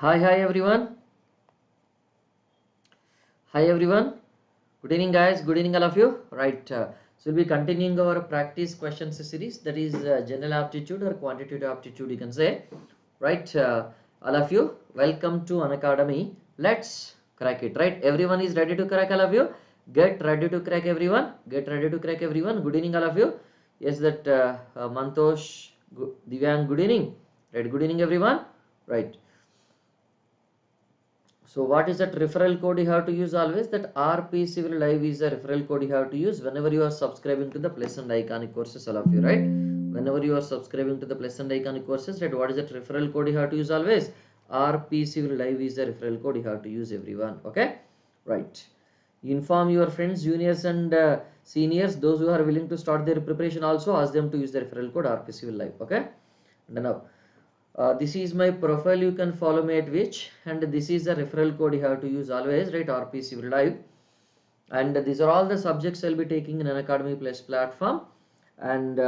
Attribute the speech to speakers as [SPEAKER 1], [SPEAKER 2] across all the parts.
[SPEAKER 1] Hi everyone. Hi everyone. Good evening guys. Good evening all of you. Right. So we'll be continuing our practice questions series, that is general aptitude or quantitative aptitude, you can say. Right. All of you, welcome to Unacademy. Let's crack it. Right. Everyone is ready to crack, all of you. Get ready to crack, everyone. Get ready to crack, everyone. Good evening all of you. Yes, that Mantosh, Divyang, good evening. Right. Good evening everyone. Right. So what is that referral code you have to use always? That RP Civil Live is a referral code you have to use whenever you are subscribing to the Plus and Iconic courses, all of you, right? Whenever you are subscribing to the Plus and Iconic courses, right? What is that referral code you have to use always? RP Civil Live is the referral code you have to use, everyone. Okay, right. Inform your friends, juniors and seniors, those who are willing to start their preparation also, ask them to use the referral code RP Civil Live. Okay, and now this is my profile, you can follow me at which, and this is the referral code you have to use always, right? RP Civil Live. And these are all the subjects I'll be taking in Unacademy Plus platform. And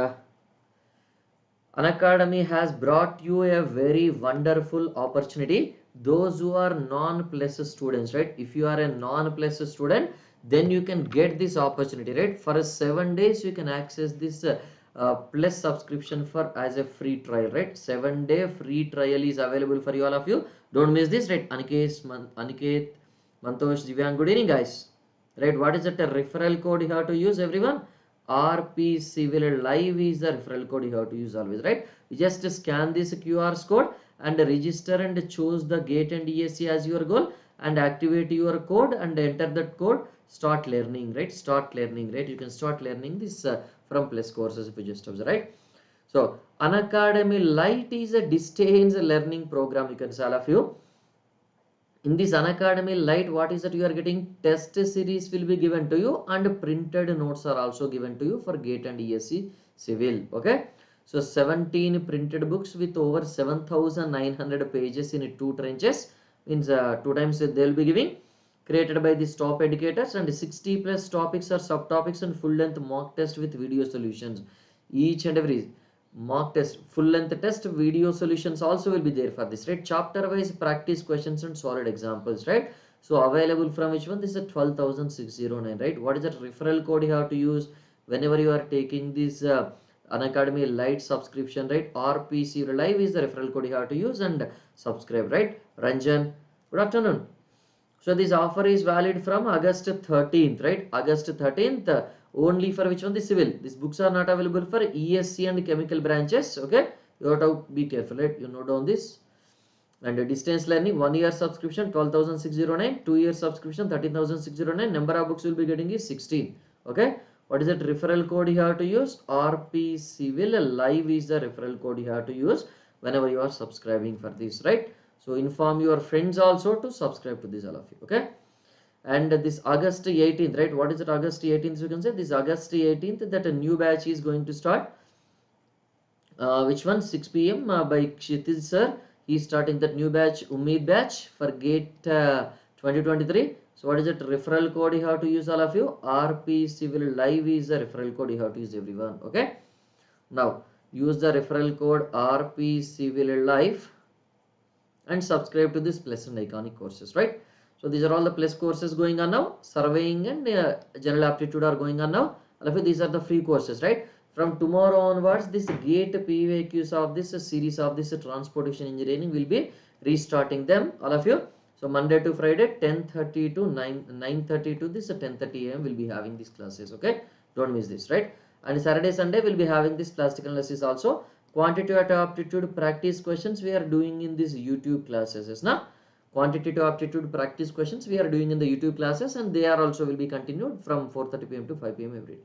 [SPEAKER 1] Unacademy has brought you a very wonderful opportunity. Those who are non-plus students, right? If you are a non-plus student, then you can get this opportunity, right? For 7 days you can access this plus subscription for as a free trial, right? 7-day free trial is available for you, all of you. Don't miss this, right? Aniket, Mantosh, Divyang, good evening guys. Right, what is that referral code you have to use, everyone? RP Civil Live is the referral code you have to use always, right? You just scan this QR code and register and choose the GATE and ESE as your goal and activate your code and enter that code. Start learning, right? Start learning, right? You can start learning this from Plus courses if you just observe, right? So Unacademy Lite is a distance learning program, you can say, all of you. In this Unacademy Lite, what is that you are getting? Test series will be given to you and printed notes are also given to you for GATE and ESE Civil. Okay, so 17 printed books with over 7,900 pages in 2 tranches, means 2 times they will be giving, created by these top educators, and 60 plus topics or subtopics and full length mock test with video solutions. Each and every mock test, full length test, video solutions also will be there for this, right? Chapter wise practice questions and solid examples, right? So available from which one? This is a 12,609, right? What is that referral code you have to use whenever you are taking this Unacademy Lite subscription, right? RPC Live is the referral code you have to use and subscribe, right? Ranjan, good afternoon. So this offer is valid from August 13th, right? August 13th, only for which one? The civil. These books are not available for ESC and chemical branches. Okay, you have to be careful, right? You note down this. And distance learning, 1 year subscription 12,609, 2 year subscription 13,609. Number of books you will be getting is 16. Okay, what is that referral code you have to use? RP Civil Live is the referral code you have to use whenever you are subscribing for this, right? So inform your friends also to subscribe to this, all of you. Okay, and this August 18th, right? What is it? August 18th, you can say this August 18th that a new batch is going to start. Which one? 6 p.m. By Kshitij sir. He is starting that new batch, Umid batch for GATE 2023. So what is it? Referral code you have to use, all of you. RP Civil Live is the referral code you have to use, everyone. Okay, now use the referral code RP Civil Live and subscribe to this Plus and Iconic courses, right? So these are all the Plus courses going on now. Surveying and General Aptitude are going on now. All of you, these are the free courses, right? From tomorrow onwards, this GATE PVQs of this series of this transportation engineering will be restarting them, all of you. So Monday to Friday, 10:30 to 9:30 to this 10:30 a.m. will be having these classes. Okay, don't miss this, right? And Saturday, Sunday will be having this plastic analysis also. Quantitative aptitude practice questions we are doing in these YouTube classes, is now. Quantitative aptitude practice questions we are doing in the YouTube classes, and they are also will be continued from 4:30 p.m. to 5 p.m. every day.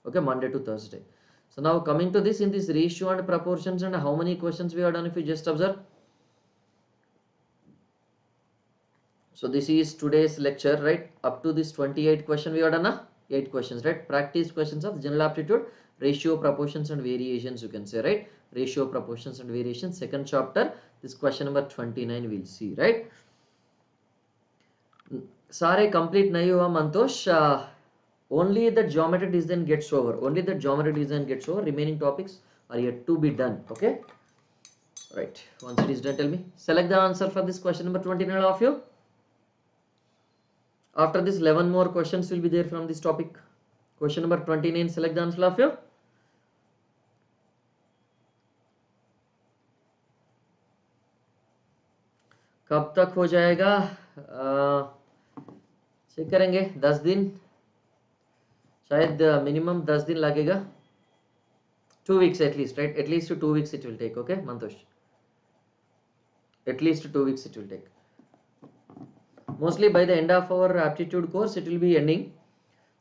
[SPEAKER 1] Okay, Monday to Thursday. So now coming to this, in this ratio and proportions and how many questions we have done, if you just observe. So this is today's lecture, right? Up to this 28 question we have done, 8 questions, right? Practice questions of general aptitude, ratio, proportions and variations, you can say, right? Ratio, proportions and variations, second chapter. This question number 29 we'll see, right? Sare complete nahi hua, Mantosh. Only the geometry design gets over. Only the geometry design gets over. Remaining topics are yet to be done. Okay. Right, once it is done, tell me. Select the answer for this question number 29, all of you. After this, 11 more questions will be there from this topic. Question number 29, select the answer, all of you. कब तक हो जाएगा? Check करेंगे, 10 दिन, शायद minimum 10 दिन लगेगा. 2 weeks at least, right? At least 2 weeks it will take, okay, Mantosh? At least 2 weeks it will take. Mostly by the end of our aptitude course, it will be ending.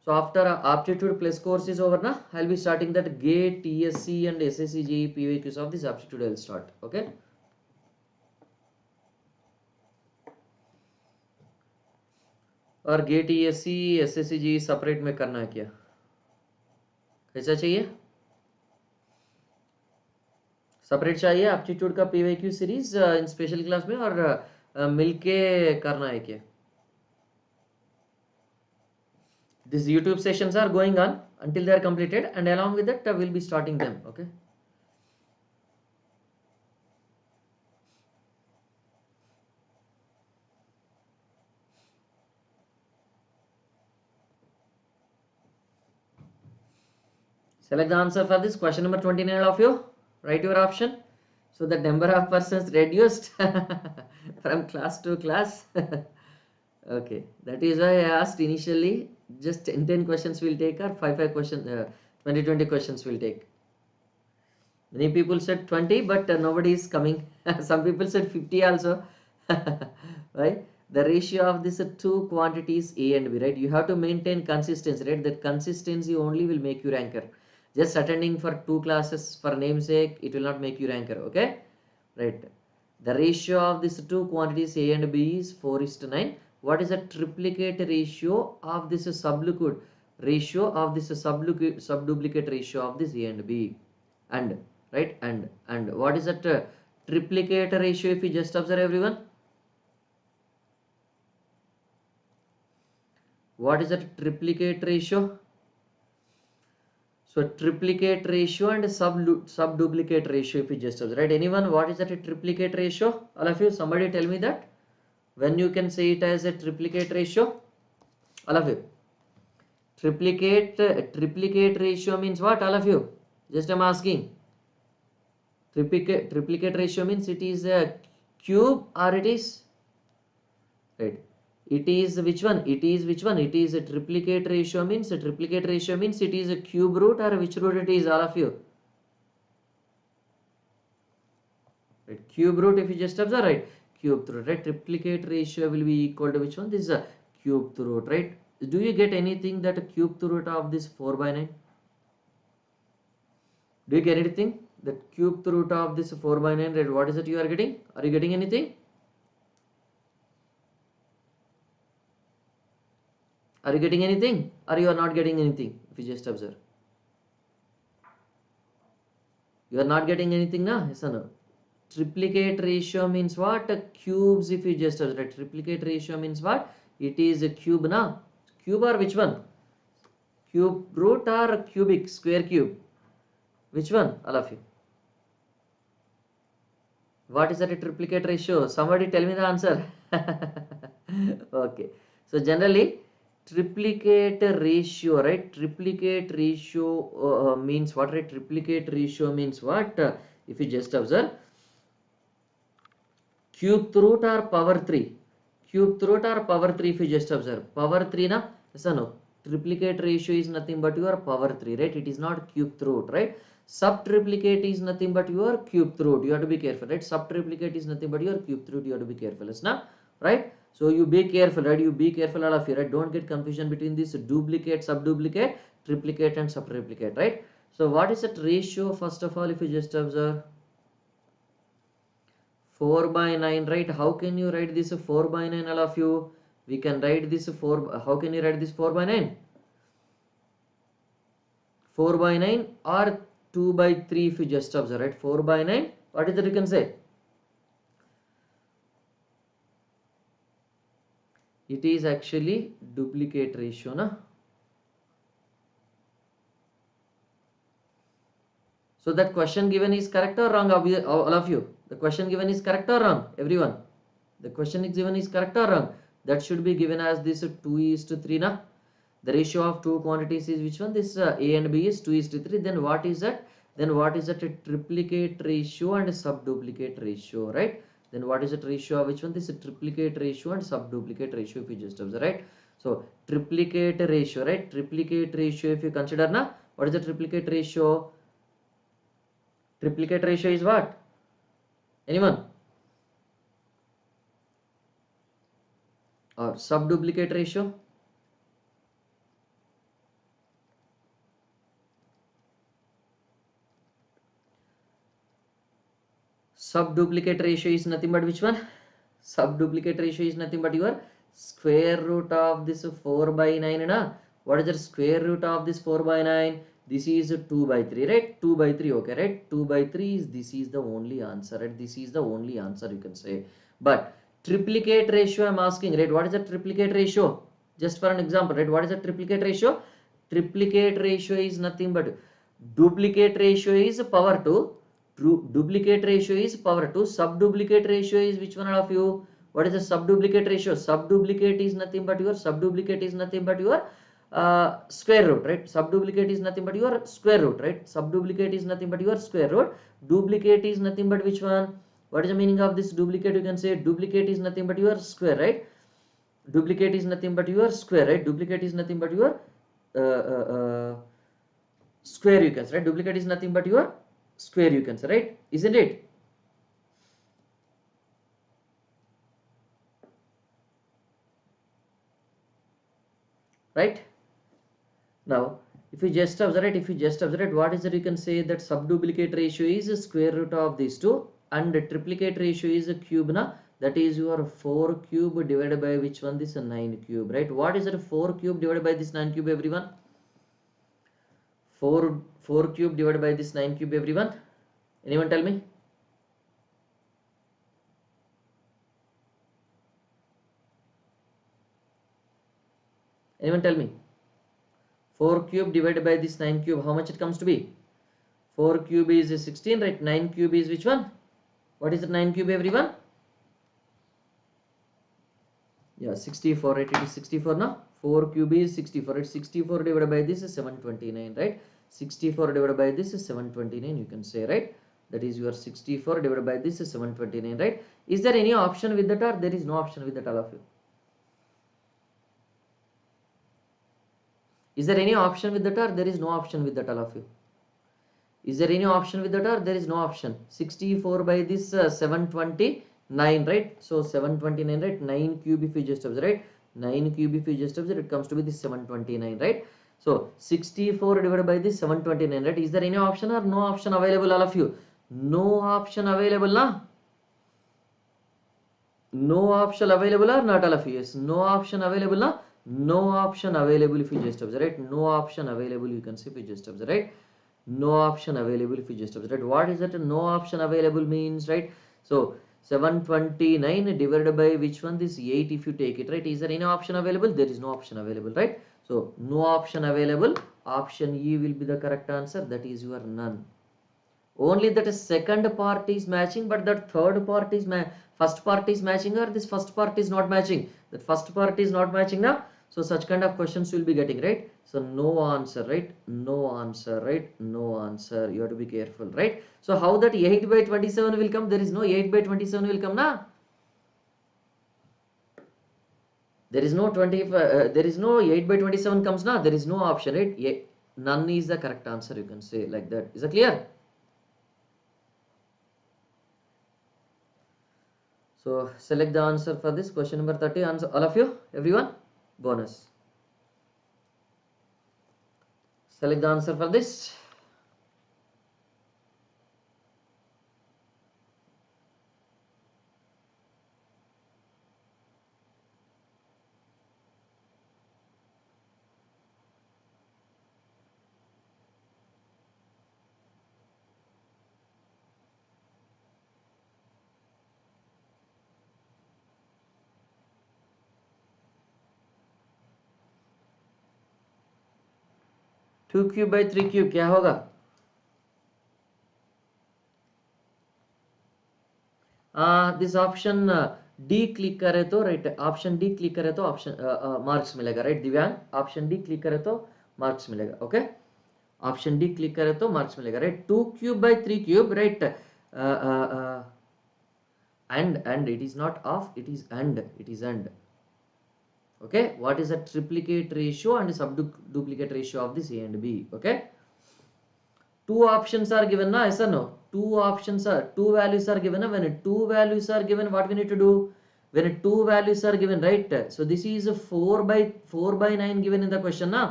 [SPEAKER 1] So after aptitude plus course is over, na, I'll be starting that GATE, ESE and SSCGE PYQs of this aptitude I'll start, okay? और GATE, ESE, SSCGE separate में करना है क्या? कैसा चाहिए? Separate चाहिए aptitude का PYQ series in special class में, और मिलके करना है क्या? These YouTube sessions are going on until they are completed, and along with that we'll be starting them, okay? Select the answer for this question number 29, all of you. Write your option. So the number of persons reduced from class to class. Okay, that is why I asked initially just 10 questions will take, or 5 questions, 20 questions will take. Many people said 20, but nobody is coming. Some people said 50 also. Right? The ratio of these two quantities A and B, right? You have to maintain consistency, right? That consistency only will make you ranker. Just attending for 2 classes for namesake, it will not make you ranker, okay? Right. The ratio of these two quantities A and B is 4:9. What is the triplicate ratio of this subduplicate ratio of this subduplicate ratio of this A and B? And right, and what is that triplicate ratio? If you just observe, everyone, what is that triplicate ratio? So triplicate ratio and subduplicate ratio, if you just observe, right? Anyone, what is that a triplicate ratio? All of you, somebody tell me that. When you can say it as a triplicate ratio? All of you. Triplicate ratio means what? All of you. Just I'm asking. Triplicate ratio means it is a cube, or it is, right? It is which one? It is which one? It is a triplicate ratio means it is a cube root, or which root it is, all of you? Right? Cube root, if you just observe, right? Cube root, right? Triplicate ratio will be equal to which one? This is a cube root, right? Do you get anything that a cube root of this 4/9? Do you get anything? The cube root of this 4/9, right? What is it you are getting? Are you getting anything? Are you getting anything? Or you are not getting anything? If you just observe, you are not getting anything, na? Yes or no? Triplicate ratio means what? Cubes, if you just observe, right? Triplicate ratio means what? It is a cube, na? Cube or which one? Cube root or cubic, square cube? Which one, all of you? What is that a triplicate ratio? Somebody tell me the answer. Okay, so generally triplicate ratio, right? Triplicate ratio means what, right? Triplicate ratio means what? If you just observe, cube root or power 3? Cube root or power 3, if you just observe. Power 3, na? Yes or no? Triplicate ratio is nothing but your power 3, right? It is not cube root, right? Subtriplicate is nothing but your cube root. You have to be careful, right? Subtriplicate is nothing but your cube root. You have to be careful, yes, na? Right? So you be careful, right? You be careful, all of you, right? Don't get confusion between this duplicate, subduplicate, triplicate and subtriplicate, right? So what is that ratio? First of all, if you just observe, 4/9, right? How can you write this 4/9, all of you? We can write this 4. How can you write this 4/9? 4/9 or 2/3, if you just observe, right? 4/9. What is that you can say? It is actually duplicate ratio, na? So that question given is correct or wrong, all of you? The question given is correct or wrong, everyone? The question is given is correct or wrong? That should be given as this 2:3 na. The ratio of two quantities is which one? This A and B is 2:3. Then what is that? Then what is that? A triplicate ratio and a subduplicate ratio, right? Then what is that ratio of which one? This is triplicate ratio and subduplicate ratio, if you just observe, right? So triplicate ratio, right? Triplicate ratio, if you consider na, what is the triplicate ratio? Triplicate ratio is what? Anyone? Or subduplicate ratio? Subduplicate ratio is nothing but which one? Subduplicate ratio is nothing but your square root of this 4 by 9 na. What is the square root of this 4 by 9? This is 2 by 3, right? 2 by 3, okay, right? 2 by 3 is, this is the only answer, right? This is the only answer, you can say. But triplicate ratio I'm asking, right? What is the triplicate ratio? Just for an example, right? What is the triplicate ratio? Triplicate ratio is nothing but duplicate ratio is power 2. Duplicate ratio is power 2. Subduplicate ratio is which one of you? What is the subduplicate ratio? Subduplicate is nothing but your square root, right? Subduplicate is nothing but your square root, right? Subduplicate is nothing but your square root. Duplicate is nothing but which one? What is the meaning of this duplicate? You can say duplicate is nothing but your square, right? Duplicate is nothing but your square, right? Duplicate is nothing but your uh, uh, uh, square, you can say, right? Duplicate is nothing but your square, you can say, right? Isn't it? Right? Now if you just observe it, what is it? You can say that subduplicate ratio is a square root of these two, and the triplicate ratio is a cube na. That is your 4 cube divided by which one? This 9 cube, right? What is it? 4 cube divided by this 9 cube, everyone? 4 cube divided by this 9 cube, everyone? Anyone tell me? Anyone tell me? 4 cube divided by this 9 cube, how much it comes to be? 4 cube is 16, right? 9 cube is which one? What is the 9 cube, everyone? Yeah, 64, right? It is 64 now. 4 cube is 64, right? 64 divided by this is 729, right? 64 divided by this is 729, you can say, right? That is your 64 divided by this is 729, right? Is there any option with that, or there is no option with that, all of you? Is there any option with that, or there is no option with that, all of you? Is there any option with that, or there is no option? 64 by this 729, right? So 729, right? 9 cube if you just observe, right? 9 cube if you just observe, it comes to be this 729, right? So 64 divided by this 729, right? Is there any option or no option available, all of you? No option available, na? No option available or not, all of you? Yes, no option available, na? No option available if you just observe, right? No option available, you can see if you just observe, right? No option available if you just observe, right? What is that? No option available means, right? So 729 divided by which one? This 8 if you take it, right? Is there any option available? There is no option available, right? So no option available. Option E will be the correct answer. That is your none. Only that second part is matching, but that third part is first part is matching, or this first part is not matching. That first part is not matching now. So such kind of questions you will be getting, right? So no answer, right? No answer, right? No answer. You have to be careful, right? So how that 8 by 27 will come? There is no 8 by 27 will come now. There is no 20. There is no 8 by 27 comes now. There is no option, right? None is the correct answer. You can say like that. Is that clear? So select the answer for this question number 30. Answer, all of you, everyone. Bonus. Select the answer for this. Two cube by 3 cube क्या होगा? this option D click करे तो right option D click करे तो option marks मिलेगा right दिव्यांग option D click करे तो marks मिलेगा okay option D click करे तो marks मिलेगा right 2 cube by 3 cube right and it is not of it is and okay what is the triplicate ratio and subduplicate ratio of this A and B okay two options are given na yes or no two values are given when two values are given what we need to do when two values are given right so this is 4 by 9 given in the question na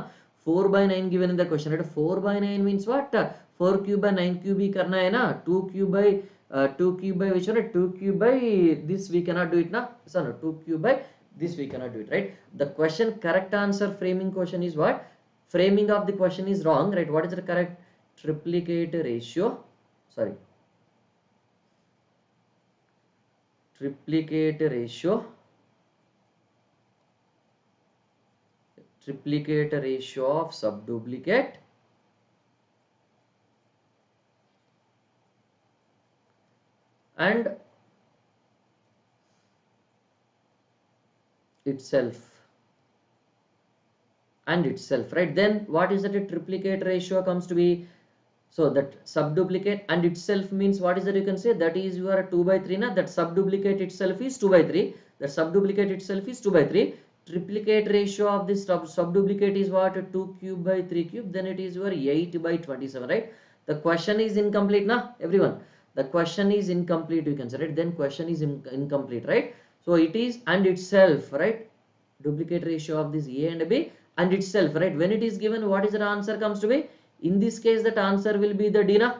[SPEAKER 1] 4 by 9 given in the question right 4 by 9 means what 4 cube by 9 cube hi karna hai na 2 cube by 2 cube by which one 2 cube by this we cannot do it na so no 2 cube by this we cannot do it right the question correct answer framing question is what framing of the question is wrong right what is the correct triplicate ratio sorry triplicate ratio of subduplicate and itself right then what is that a triplicate ratio comes to be so that subduplicate and itself means what is that you can say that is your 2 by 3 na that subduplicate itself is 2 by 3 that subduplicate itself is 2 by 3 triplicate ratio of this subduplicate is what 2 cube by 3 cube then it is your 8 by 27 right the question is incomplete na everyone the question is incomplete you can say right then question is incomplete right so it is and itself right duplicate ratio of this A and B and itself right when it is given what is the answer comes to be in this case that answer will be the D na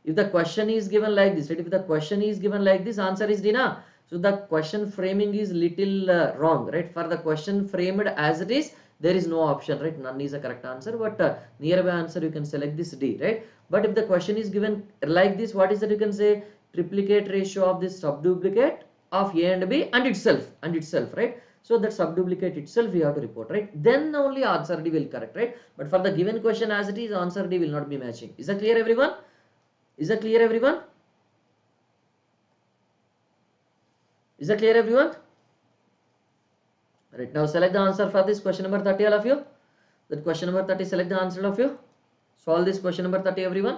[SPEAKER 1] if the question is given like this right if the question is given like this answer is D na so the question framing is little wrong right for the question framed as it is there is no option right none is a correct answer but nearby answer you can select this D right but if the question is given like this what is that you can say triplicate ratio of this subduplicate of A and B and itself right so that subduplicate itself you have to report right then only answer D will correct right but for the given question as it is answer D will not be matching is that clear everyone is that clear everyone is that clear everyone right now select the answer for this question number 30 all of you that question number 30 select the answer of you solve this question number 30 everyone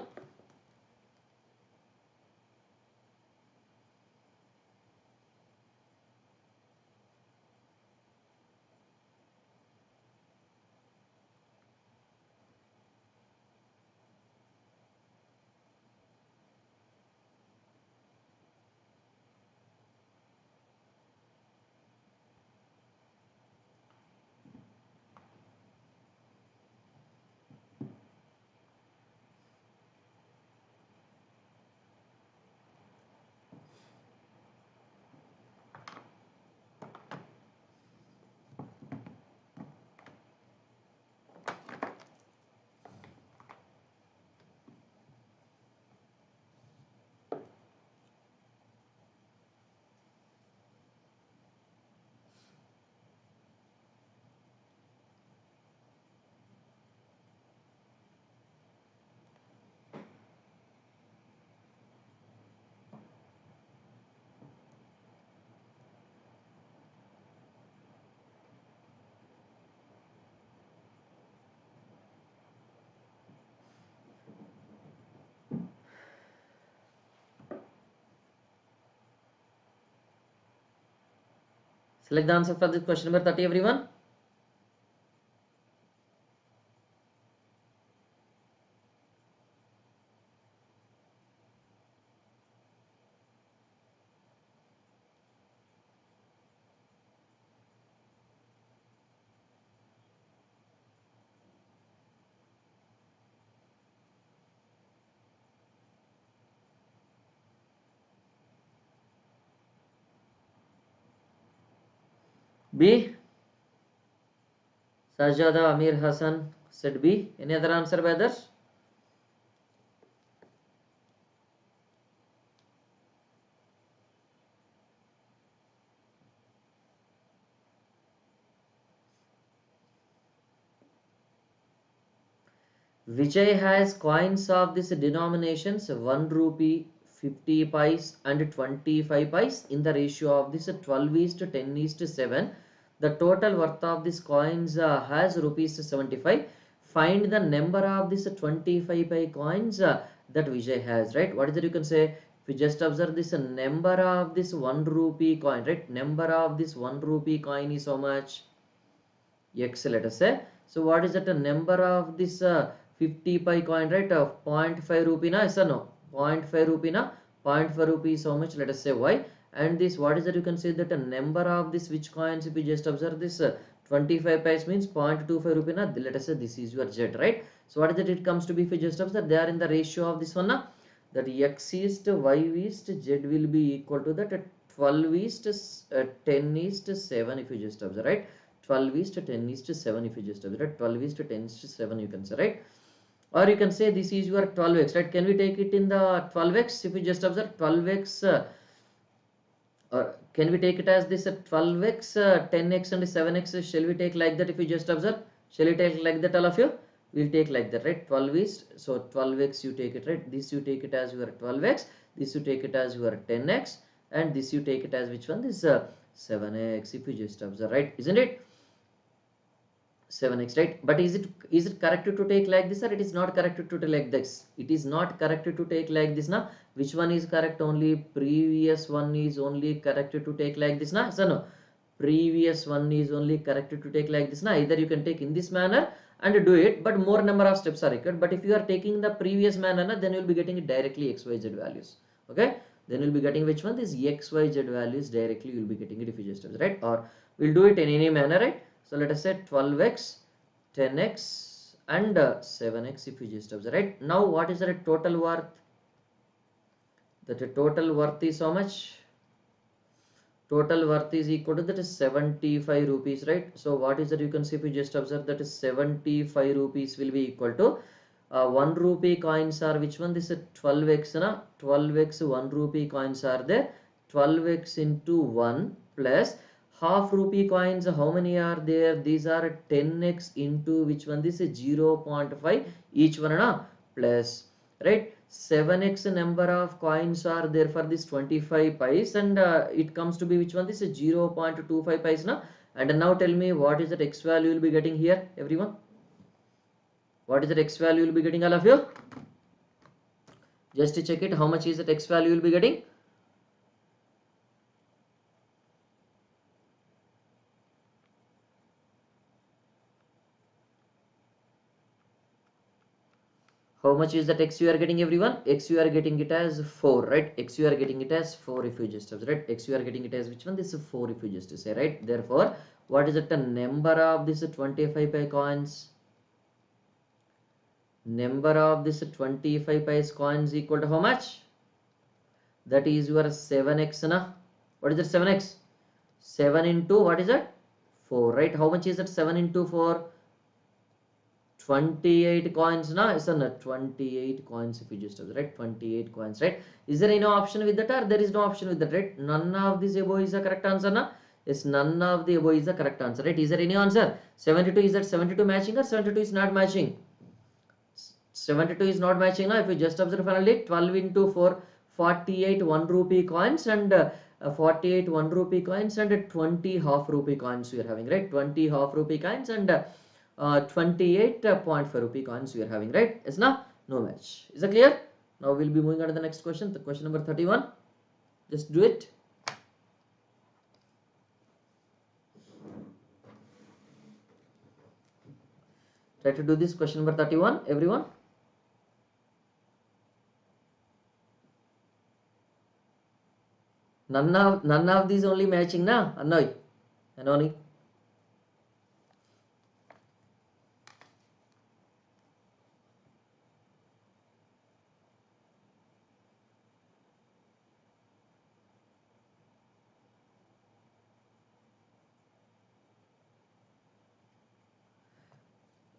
[SPEAKER 1] select the answer for this question number 30 everyone B Sajada Amir Hassan said B any other answer by others Vijay has coins of this denominations 1 rupee 50 pies and 25 pies in the ratio of this 12 is to 10 is to 7. The total worth of these coins has rupees 75. Find the number of this 25 pi coins that Vijay has, right? What is it you can say? If you just observe this number of this 1 rupee coin, right? Number of this 1 rupee coin is how much? X, let us say. So what is that? A number of this 50 pi coin, right? Of 0.5 rupee na, yes or no? 0.5 rupee na, 0.5 rupees how much? Let us say Y. And this, what is that? You can say that a number of this which coins, if you just observe this 25 pies means 0.25 rupee na, let us say this is your Z, right? So what is that? It comes to be, if you just observe, they are in the ratio of this one na, that X is to Y is to Z will be equal to that 12 is to 10 is to 7, if you just observe, right? 12 is to 10 is to 7, if you just observe, right? 12 is to 10 is to 7, you can say, right? Or you can say this is your 12x, right? Can we take it in the 12x? If you just observe 12x, or can we take it as this 12x, 10x and 7x? Shall we take like that? If you just observe, shall we take like that, all of you? We'll take like that, right? 12 is, so 12x you take it, right? This you take it as your 12x, this you take it as your 10x, and this you take it as which one? This 7x, if you just observe, right? Isn't it? 7x, right? But is it correct to take like this, or it is not correct to take like this? It is not correct to take like this now. Which one is correct? Only previous one is only correct to take like this now. So no, previous one is only correct to take like this now. Either you can take in this manner and do it, but more number of steps are required. But if you are taking the previous manner, then you will be getting it directly XYZ values. Okay, then you will be getting which one? This XYZ values directly you will be getting it if you just observe, right? Or we'll do it in any manner, right? So let us say 12x, 10x and 7x if you just observe, right? Now what is the total worth? That total worth is how much? Total worth is equal to that is 75 rupees, right? So what is that? You can see if you just observe that is 75 rupees will be equal to 1 rupee coins are which one? This is 12x, na? 12x 1 rupee coins are there. 12x into 1 plus half rupee coins, how many are there? These are 10x into which one? This is 0.5 each one, na? Plus, right? 7x number of coins are there for this 25 pies, and it comes to be which one? This is 0.25 pies, na? And now tell me what is that x value you will be getting here, everyone? What is that x value you will be getting, all of you? Just to check it, how much is that x value you will be getting? How much is that x you are getting, everyone? X you are getting it as 4, right? X you are getting it as 4 if you just observe, right? X you are getting it as which one? This is 4 if you just say, right? Therefore, what is it? The number of this 25 pi coins? Number of this 25 pi coins equal to how much? That is your 7x, na? What is that 7x? 7 into what is that? 4, right? How much is that 7 into 4? 28 coins, na? Yes or no? 28 coins if you just observe, right? 28 coins, right? Is there any option with that, or there is no option with that, right? None of these above is the correct answer, na? Yes, none of the above is the correct answer, right? Is there any answer? 72, is that 72 matching or 72 is not matching? 72 is not matching, na? If you just observe finally, 12 into 4, 48 1 rupee coins, and 48 1 rupee coins and 20 half rupee coins we are having, right? 20 half rupee coins and 28.5 rupee coins we are having, right? Is now no match. Is that clear? Now we'll be moving on to the next question, the question number 31. Just do it. Try to do this question number 31, everyone. None of these only matching, na? Annoy. Anoni.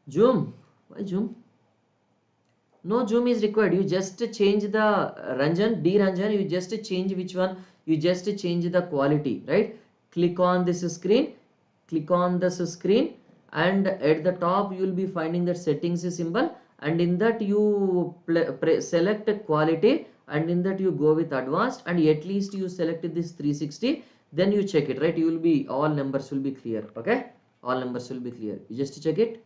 [SPEAKER 1] Zoom. Why Zoom? No Zoom is required. You just change the Ranjan, D Ranjan, you just change which one? You just change the quality, right? Click on this screen, click on this screen, and at the top you will be finding that settings symbol, and in that you select quality and in that you go with advanced, and at least you select this 360, then you check it, right? You will be, all numbers will be clear. Okay, all numbers will be clear. You just check it.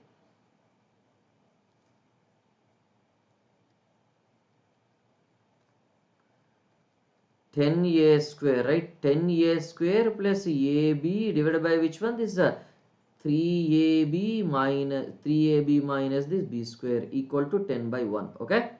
[SPEAKER 1] Ten a square, right? 10a square plus ab divided by which one? This is 3ab minus this b square equal to 10 by 1. Okay.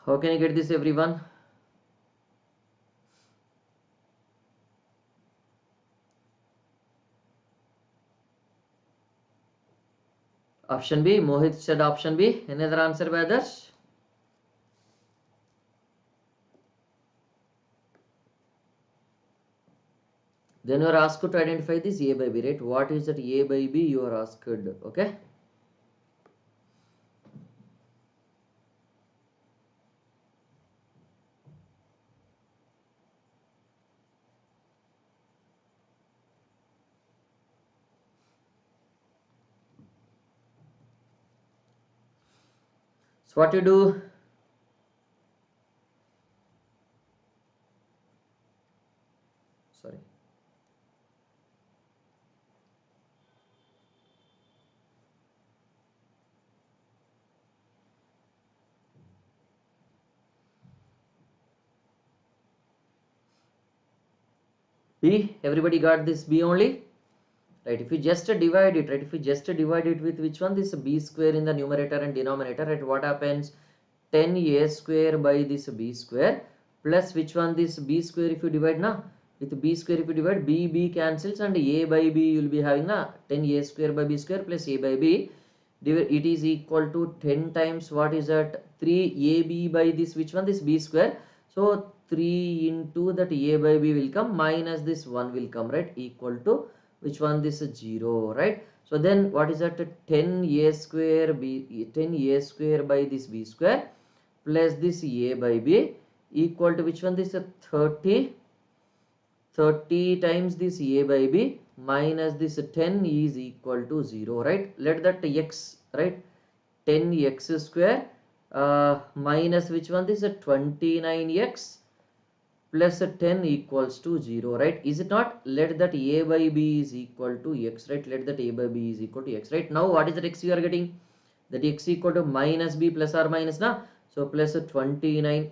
[SPEAKER 1] How can you get this, everyone? Option B. Mohit said option B. Any other answer by others? Then you are asked to identify this a by b, right? What is that a by b? You are asked. Okay. So what you do? Sorry. B. Everybody got this B only? Right, if you just divide it, right, if you just divide it with which one, this b square in the numerator and denominator, right, what happens? 10a square by this b square plus which one, this b square, if you divide na with b square, if you divide, b cancels and a by b you will be having na 10a square by b square plus a by b, it is equal to 10 times what is that, 3ab by this which one, this b square. So 3 into that a by b will come minus this 1 will come, right, equal to which one, this is 0, right? So then what is that, 10a square by this b square plus this a by b equal to which one, this is 30 times this a by b minus this 10 is equal to 0, right? Let that x, right, 10x square minus which one, this is 29x plus 10 equals to 0, right? Is it not? Let that a by b is equal to x, right? Let that a by b is equal to x, right? Now what is that x you are getting? That x equal to minus b plus or minus na? So plus 29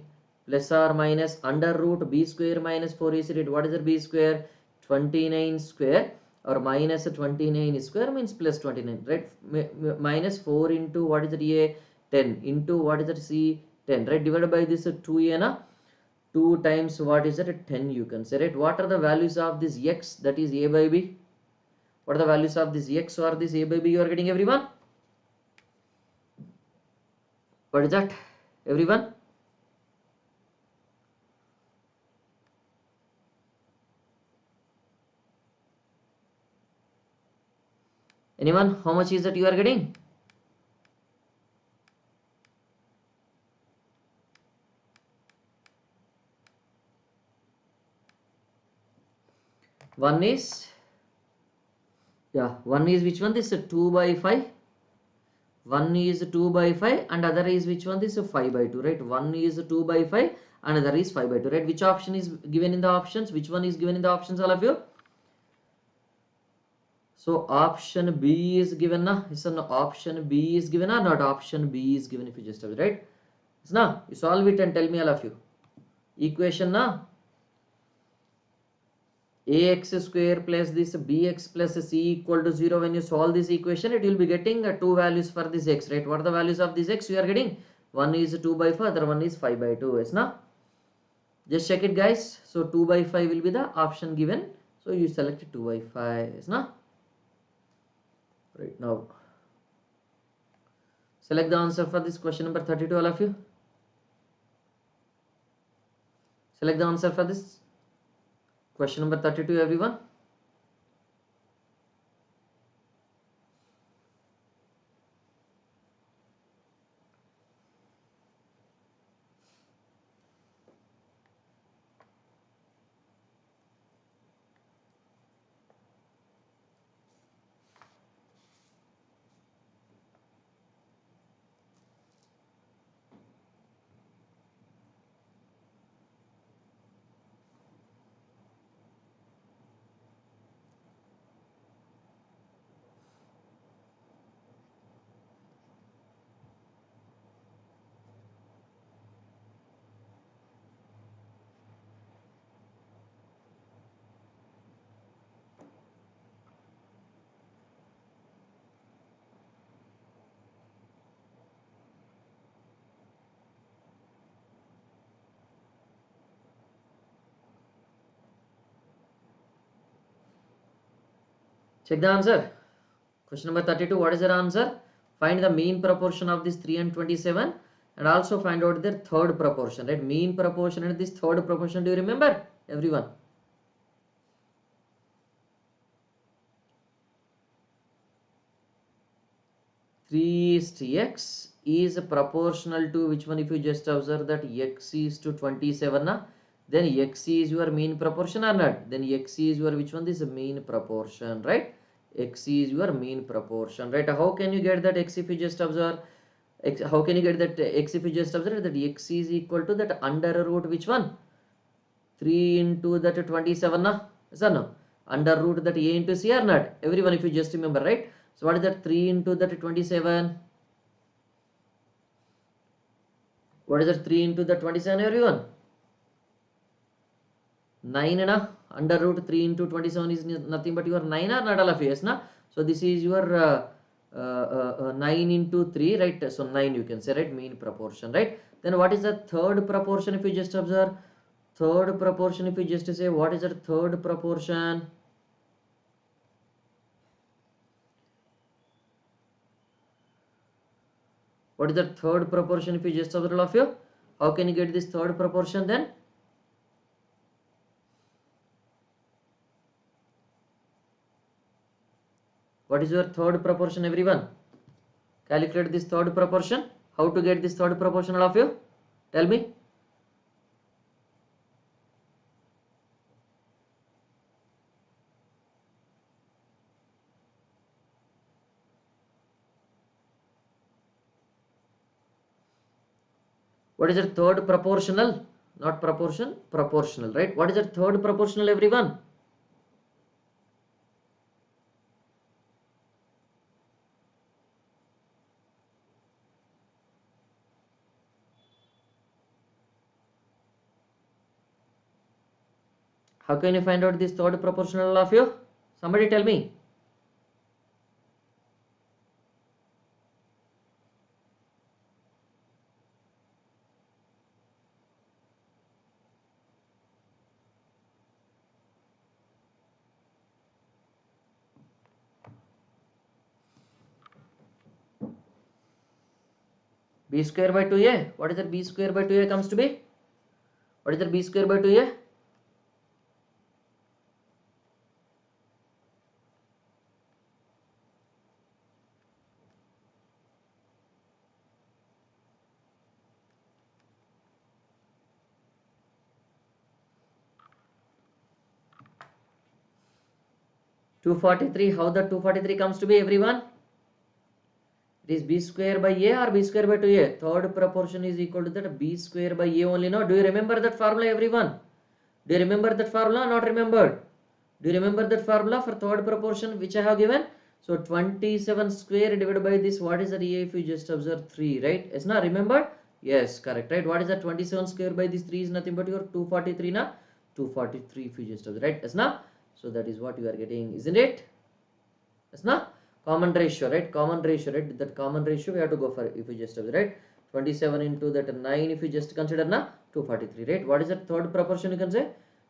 [SPEAKER 1] plus or minus under root b square minus 4 is it? What is the b square? 29 square or minus 29 square means plus 29, right? Minus 4 into what is that a? 10 into what is that c? 10, right? Divided by this 2a na? 2 times what is that, 10 you can say, right? What are the values of this x, that is a by b? What are the values of this x or this a by b you are getting, everyone? What is that, everyone? Anyone? How much is that you are getting? One is, yeah, one is which one, this is 2 by 5. One is 2 by 5 and other is which one, this is 5 by 2, right? One is 2 by 5 and other is 5 by 2, right? Which option is given in the options? Which one is given in the options, all of you? So option B is given na? Is an option B is given or not? Option B is given if you just have it, right? It's na? You solve it and tell me, all of you. Equation na? Ax square plus this bx plus c equal to 0. When you solve this equation, it will be getting two values for this x, right? What are the values of this x you are getting? One is 2 by 5, other one is 5 by 2. Yes, na? Just check it, guys. So 2 by 5 will be the option given. So you select 2 by 5. Yes, na? Right now, select the answer for this question number 32, all of you. Select the answer for this question number 32, everyone. Check the answer. Question number 32. What is your answer? Find the mean proportion of this 3 and 27 and also find out their third proportion, right? Mean proportion and this third proportion. Do you remember, everyone? 3 is to x is proportional to which one? If you just observe that x is to 27, then x is your mean proportion or not? Then x is your which one? This is mean proportion, right? X is your mean proportion, right? How can you get that x if you just observe x? How can you get that x if you just observe that x is equal to that under root which one? 3 into that 27, yes or no? Under root that a into c or not? Everyone, if you just remember, right? So what is that 3 into that 27? What is that 3 into the 27, everyone? 9 na? Under root 3 into 27 is nothing but your 9 or not, all of you? Yes na? So this is your 9 into 3, right? So 9 you can say, right? Mean proportion, right? Then what is the third proportion if you just observe? Third proportion if you just say, what is the third proportion? What is the third proportion if you just observe, all of you? How can you get this third proportion then? What is your third proportion, everyone? Calculate this third proportion. How to get this third proportion, all of you? Tell me. What is the third proportional? Not proportion, proportional, right? What is the third proportional, everyone? How can you find out this third proportional, all of you? Somebody tell me. B square by 2a. What is that b square by 2a comes to be? What is that b square by 2a? Two 243. How the 243 comes to be, everyone? It is b square by a or b square by 2a. Third proportion is equal to that b square by a only. No, do you remember that formula, everyone? Do you remember that formula? Not remembered. Do you remember that formula for third proportion which I have given? So 27 square divided by this. What is that a if you just observe 3, right? Yes, now remember? Yes, correct, right? What is that 27 square by this 3 is nothing but your 243 na? 243 if you just observe, right? Yes, now? So that is what you are getting, isn't it? Yes, now? Common ratio, right? Common ratio, right? That common ratio we have to go for if you just observe, right? 27 into that 9 if you just consider na? 243, right? What is that third proportion you can say?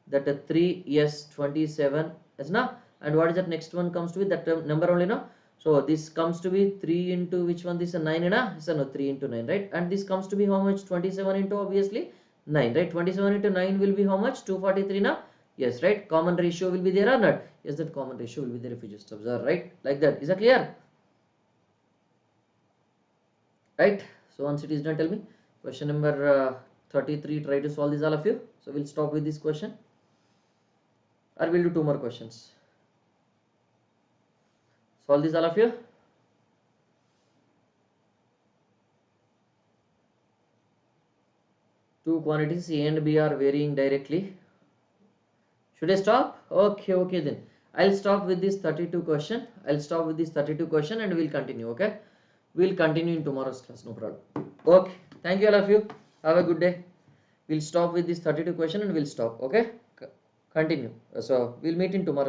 [SPEAKER 1] That 3, yes, 27, yes na? And what is that next one comes to be that number only, no? So this comes to be 3 into which one? This is 9 na? So no, 3 into 9, right? And this comes to be how much? 27 into obviously 9, right? 27 into 9 will be how much? 243 na? Yes, right? Common ratio will be there or not? Yes, that common ratio will be there if you just observe, right? Like that. Is that clear? Right? So once it is done, tell me. Question number 33, try to solve this, all of you. So we'll stop with this question. Or we'll do 2 more questions. Solve this, all of you. Two quantities A and B are varying directly. Should I stop? Okay then. I'll stop with this 32 question. I'll stop with this 32 question and we'll continue, okay? We'll continue in tomorrow's class, no problem. Okay. Thank you, all of you. Have a good day. We'll stop with this 32 question and we'll stop, okay? Continue. So we'll meet in tomorrow.